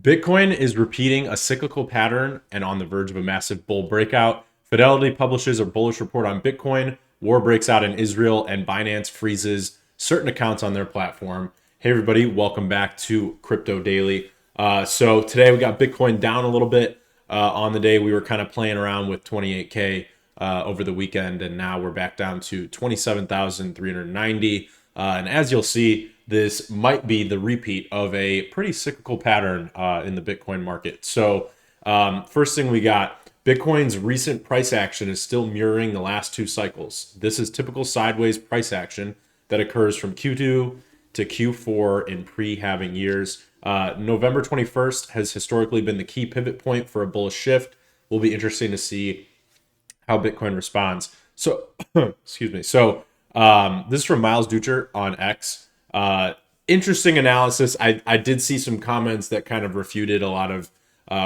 Bitcoin is repeating a cyclical pattern and on the verge of a massive bull breakout. Fidelity publishes a bullish report on Bitcoin. War breaks out in Israel, and Binance freezes certain accounts on their platform. Hey, everybody, welcome back to Crypto Daily. So today we got Bitcoin down a little bit on the day. We were kind of playing around with 28K over the weekend, and now we're back down to 27,390. And as you'll see, this might be the repeat of a pretty cyclical pattern in the Bitcoin market. So first thing we got, Bitcoin's recent price action is still mirroring the last two cycles. This is typical sideways price action that occurs from Q2 to Q4 in pre-halving years. November 21st has historically been the key pivot point for a bullish shift. Will be interesting to see how Bitcoin responds. So, excuse me. So, this is from Miles Ducher on X. Interesting analysis. I did see some comments that kind of refuted a lot of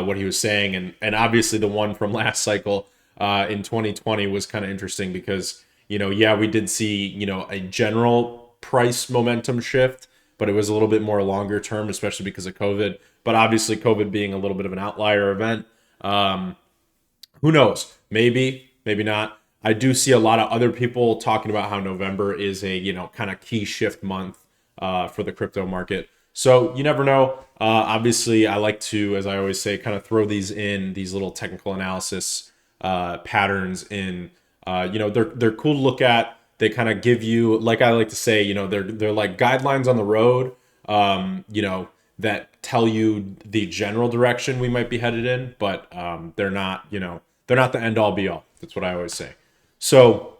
what he was saying, and obviously the one from last cycle in 2020 was kind of interesting because yeah, we did see a general price momentum shift, but it was a little bit more longer term, especially because of COVID. But obviously, COVID being a little bit of an outlier event. Who knows? Maybe, maybe not. I do see a lot of other people talking about how November is a kind of key shift month for the crypto market. So you never know. Obviously, I like to, as I always say, kind of throw these little technical analysis patterns in. They're cool to look at. They kind of give you, like I like to say, they're like guidelines on the road. That tell you the general direction we might be headed in, but they're not the end all be all. That's what I always say. So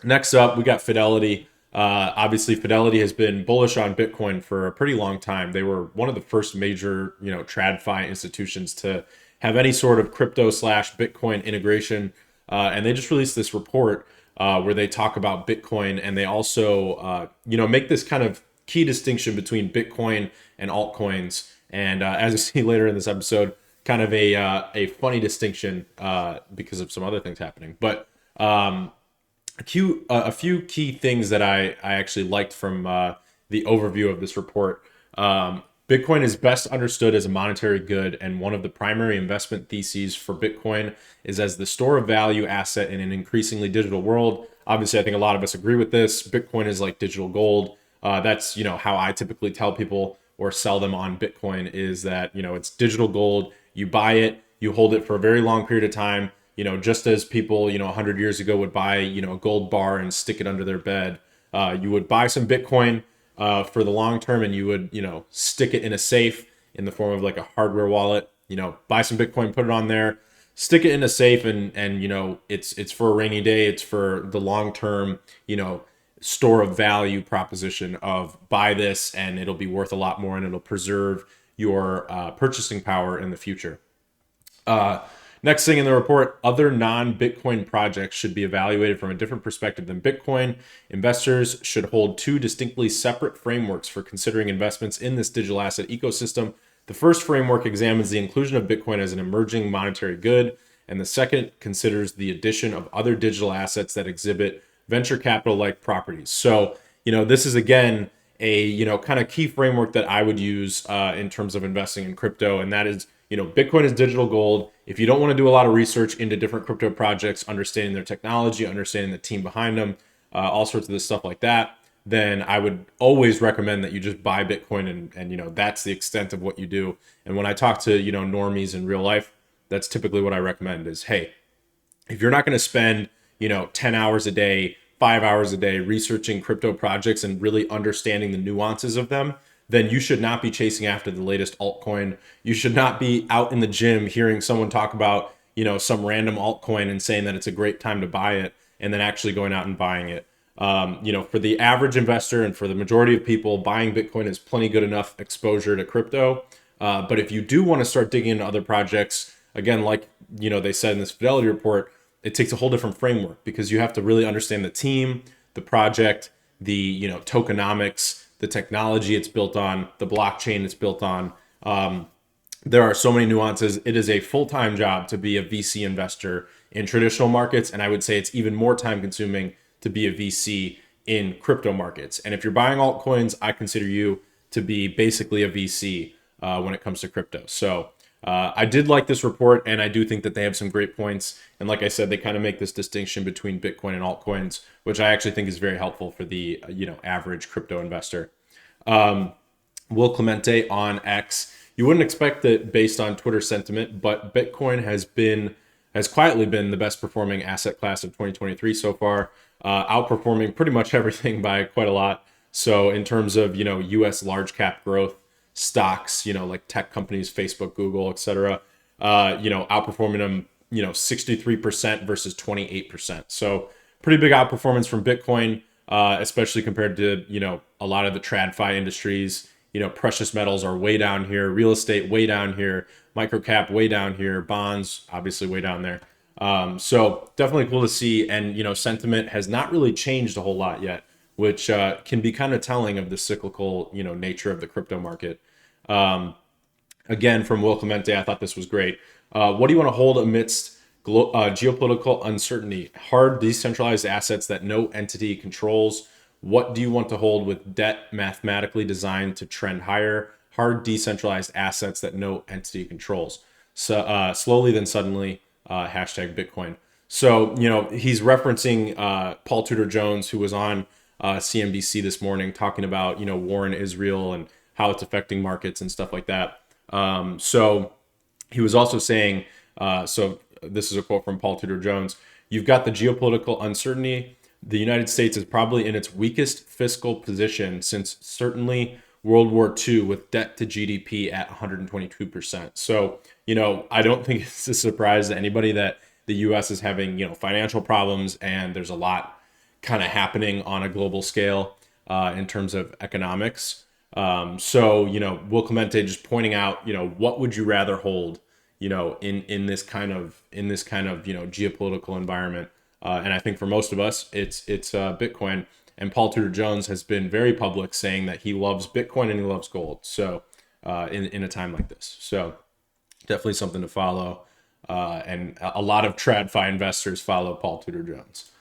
next up, we got Fidelity. Obviously, Fidelity has been bullish on Bitcoin for a pretty long time. They were one of the first major, TradFi institutions to have any sort of crypto slash Bitcoin integration. And they just released this report where they talk about Bitcoin, and they also, make this kind of key distinction between Bitcoin and altcoins. And as you see later in this episode, kind of a funny distinction because of some other things happening. But a few key things that I actually liked from the overview of this report. Bitcoin is best understood as a monetary good, and one of the primary investment theses for Bitcoin is as the store of value asset in an increasingly digital world. Obviously, I think a lot of us agree with this. Bitcoin is like digital gold. That's how I typically tell people or sell them on Bitcoin is that it's digital gold. You buy it, you hold it for a very long period of time. Just as people 100 years ago would buy a gold bar and stick it under their bed, you would buy some Bitcoin for the long term, and you would stick it in a safe in the form of like a hardware wallet. Buy some Bitcoin, put it on there, stick it in a safe, and it's for a rainy day. It's for the long term store of value proposition of buy this and it'll be worth a lot more, and it'll preserve your purchasing power in the future. Next thing in the report, other non-Bitcoin projects should be evaluated from a different perspective than Bitcoin. Investors should hold two distinctly separate frameworks for considering investments in this digital asset ecosystem. The first framework examines the inclusion of Bitcoin as an emerging monetary good, and the second considers the addition of other digital assets that exhibit venture capital-like properties. So, this is again a kind of key framework that I would use in terms of investing in crypto, and that is Bitcoin is digital gold. If you don't want to do a lot of research into different crypto projects, understanding their technology, understanding the team behind them, all sorts of this stuff like that, then I would always recommend that you just buy Bitcoin, and that's the extent of what you do. And when I talk to normies in real life, that's typically what I recommend is, hey, if you're not going to spend 10 hours a day, 5 hours a day researching crypto projects and really understanding the nuances of them, then you should not be chasing after the latest altcoin. You should not be out in the gym hearing someone talk about, some random altcoin and saying that it's a great time to buy it and then actually going out and buying it. For the average investor and for the majority of people, buying Bitcoin is plenty good enough exposure to crypto. But if you do want to start digging into other projects, again, like, they said in this Fidelity report, it takes a whole different framework because you have to really understand the team, the project, the, tokenomics, the technology it's built on, the blockchain it's built on. There are so many nuances. It is a full-time job to be a VC investor in traditional markets, and I would say it's even more time-consuming to be a VC in crypto markets. And if you're buying altcoins, I consider you to be basically a VC. when it comes to crypto. So I did like this report, and I do think that they have some great points. And like I said, they kind of make this distinction between Bitcoin and altcoins, which I actually think is very helpful for the average crypto investor. Will Clemente on X. You wouldn't expect it based on Twitter sentiment, but Bitcoin has quietly been the best performing asset class of 2023 so far, outperforming pretty much everything by quite a lot. So in terms of U.S. large cap growth stocks, like tech companies, Facebook, Google, etc., outperforming them 63% versus 28%. So pretty big outperformance from Bitcoin, especially compared to a lot of the TradFi industries. Precious metals are way down here, real estate way down here, microcap way down here, bonds obviously way down there. So definitely cool to see. And sentiment has not really changed a whole lot yet, which can be kind of telling of the cyclical nature of the crypto market. Again, from Will Clemente, I thought this was great. What do you want to hold amidst geopolitical uncertainty? Hard decentralized assets that no entity controls. What do you want to hold with debt mathematically designed to trend higher? Hard decentralized assets that no entity controls. So slowly then suddenly, hashtag Bitcoin. So he's referencing Paul Tudor Jones, who was on CNBC this morning talking about war in Israel and how it's affecting markets and stuff like that. So he was also saying, so this is a quote from Paul Tudor Jones: "You've got the geopolitical uncertainty. The United States is probably in its weakest fiscal position since certainly World War II, with debt to GDP at 122%. So, I don't think it's a surprise to anybody that the US is having, financial problems, and there's a lot kind of happening on a global scale in terms of economics. So, Will Clemente just pointing out, what would you rather hold, in this kind of geopolitical environment? And I think for most of us, it's Bitcoin. And Paul Tudor Jones has been very public saying that he loves Bitcoin and he loves gold. So in a time like this, so definitely something to follow. And a lot of TradFi investors follow Paul Tudor Jones.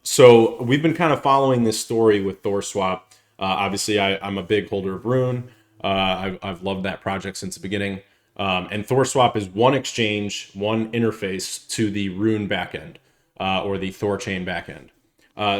So we've been kind of following this story with ThorSwap. Obviously, I'm a big holder of Rune. I've loved that project since the beginning. And ThorSwap is one exchange, one interface to the Rune backend. Or the ThorChain backend.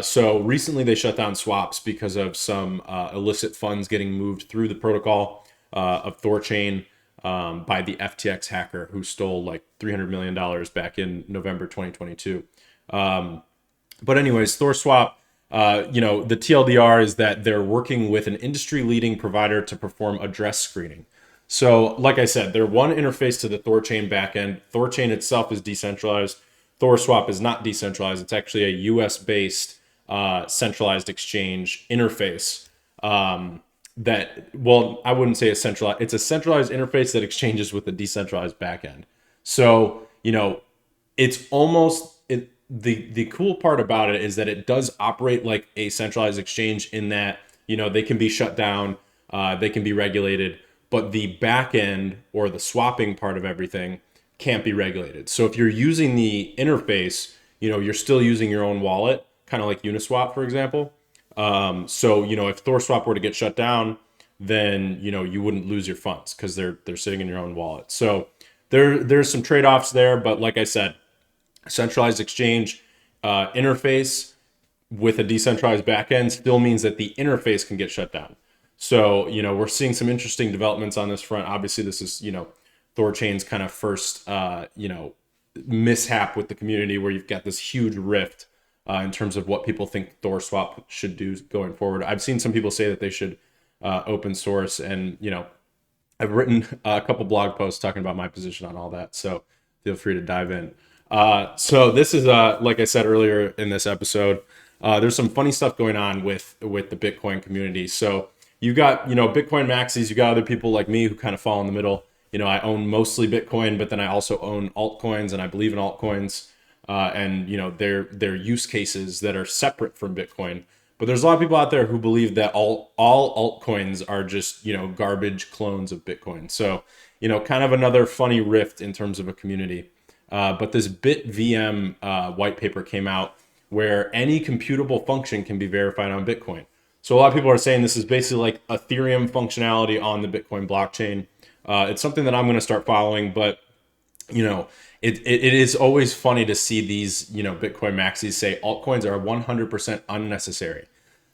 So recently they shut down swaps because of some illicit funds getting moved through the protocol of ThorChain by the FTX hacker who stole like $300 million back in November 2022. But anyways, ThorSwap, the TLDR is that they're working with an industry-leading provider to perform address screening. So like I said, they're one interface to the ThorChain backend. ThorChain itself is decentralized. ThorSwap is not decentralized. It's actually a US-based centralized exchange interface that, well, I wouldn't say it's a centralized interface that exchanges with a decentralized backend. So, it's almost, the cool part about it is that it does operate like a centralized exchange in that, they can be shut down, they can be regulated, but the backend or the swapping part of everything can't be regulated. So if you're using the interface, you're still using your own wallet, kind of like Uniswap, for example. So, if ThorSwap were to get shut down, then, you wouldn't lose your funds because they're sitting in your own wallet. So there's some trade-offs there, but like I said, centralized exchange interface with a decentralized backend still means that the interface can get shut down. So, we're seeing some interesting developments on this front. Obviously, this is, ThorChain's kind of first, mishap with the community where you've got this huge rift in terms of what people think ThorSwap should do going forward. I've seen some people say that they should open source, and, I've written a couple blog posts talking about my position on all that. So feel free to dive in. So this is, like I said earlier in this episode, there's some funny stuff going on with the Bitcoin community. So you've got, Bitcoin maxis, you got other people like me who kind of fall in the middle. I own mostly Bitcoin, but then I also own altcoins, and I believe in altcoins, and they're use cases that are separate from Bitcoin. But there's a lot of people out there who believe that all altcoins are just garbage clones of Bitcoin. So kind of another funny rift in terms of a community. But this BitVM white paper came out where any computable function can be verified on Bitcoin. So a lot of people are saying this is basically like Ethereum functionality on the Bitcoin blockchain. It's something that I'm going to start following, but you know, it is always funny to see these, Bitcoin maxis say altcoins are 100% unnecessary.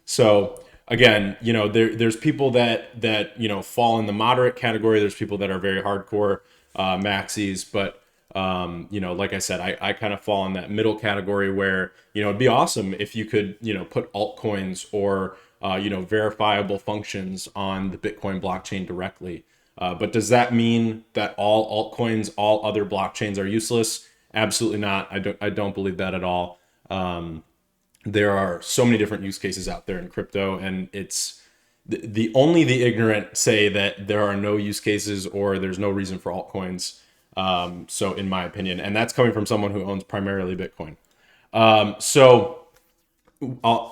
So again, there's people that fall in the moderate category. There's people that are very hardcore maxis, but like I said, I kind of fall in that middle category where it'd be awesome if you could put altcoins or verifiable functions on the Bitcoin blockchain directly. But does that mean that all altcoins, all other blockchains are useless? Absolutely not. I don't believe that at all. There are so many different use cases out there in crypto, and it's only the ignorant say that there are no use cases or there's no reason for altcoins. So in my opinion, and that's coming from someone who owns primarily Bitcoin. So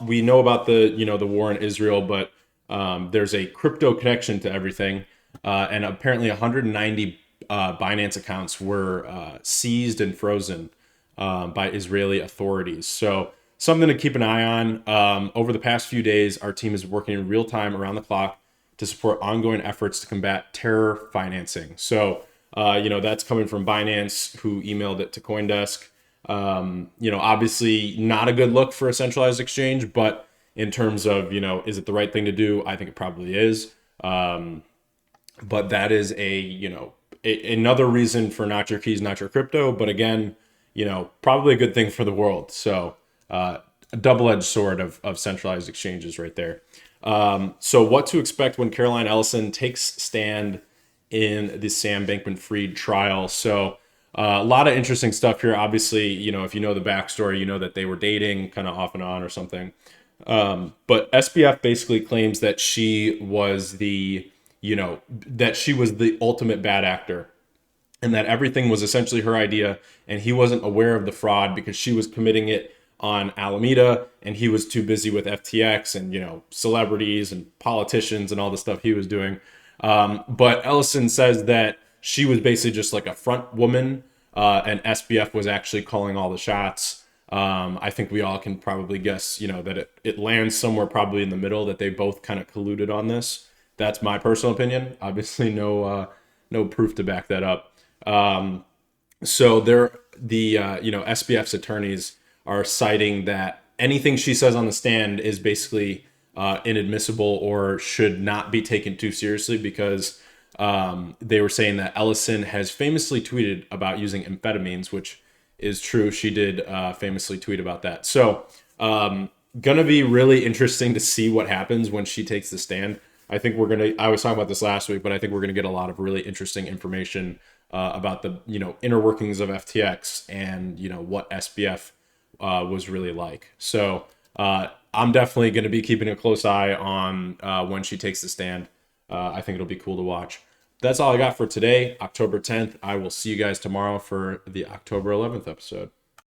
we know about the war in Israel, but there's a crypto connection to everything, and apparently 190 Binance accounts were seized and frozen by Israeli authorities. So something to keep an eye on. Over the past few days, our team is working in real time around the clock to support ongoing efforts to combat terror financing. So, that's coming from Binance, who emailed it to CoinDesk. Obviously not a good look for a centralized exchange, but in terms of, is it the right thing to do? I think it probably is. But that is another reason for not your keys, not your crypto. But again, probably a good thing for the world. So, a double-edged sword of centralized exchanges right there. So what to expect when Caroline Ellison takes stand in the Sam Bankman-Fried trial. So a lot of interesting stuff here. Obviously, if you know the backstory, you know that they were dating kind of off and on or something. But SBF basically claims that she was the ultimate bad actor, and that everything was essentially her idea, and he wasn't aware of the fraud because she was committing it on Alameda, and he was too busy with FTX and celebrities and politicians and all the stuff he was doing. But Ellison says that she was basically just like a front woman, and SBF was actually calling all the shots. I think we all can probably guess, that it lands somewhere probably in the middle, that they both kind of colluded on this. That's my personal opinion. Obviously, no proof to back that up. So SBF's attorneys are citing that anything she says on the stand is basically inadmissible or should not be taken too seriously, because they were saying that Ellison has famously tweeted about using amphetamines, which is true. She did famously tweet about that. So gonna be really interesting to see what happens when she takes the stand. I think I was talking about this last week, but I think we're gonna get a lot of really interesting information about the inner workings of FTX and what SBF was really like. So I'm definitely going to be keeping a close eye on when she takes the stand. I think it'll be cool to watch. That's all I got for today, October 10th. I will see you guys tomorrow for the October 11th episode.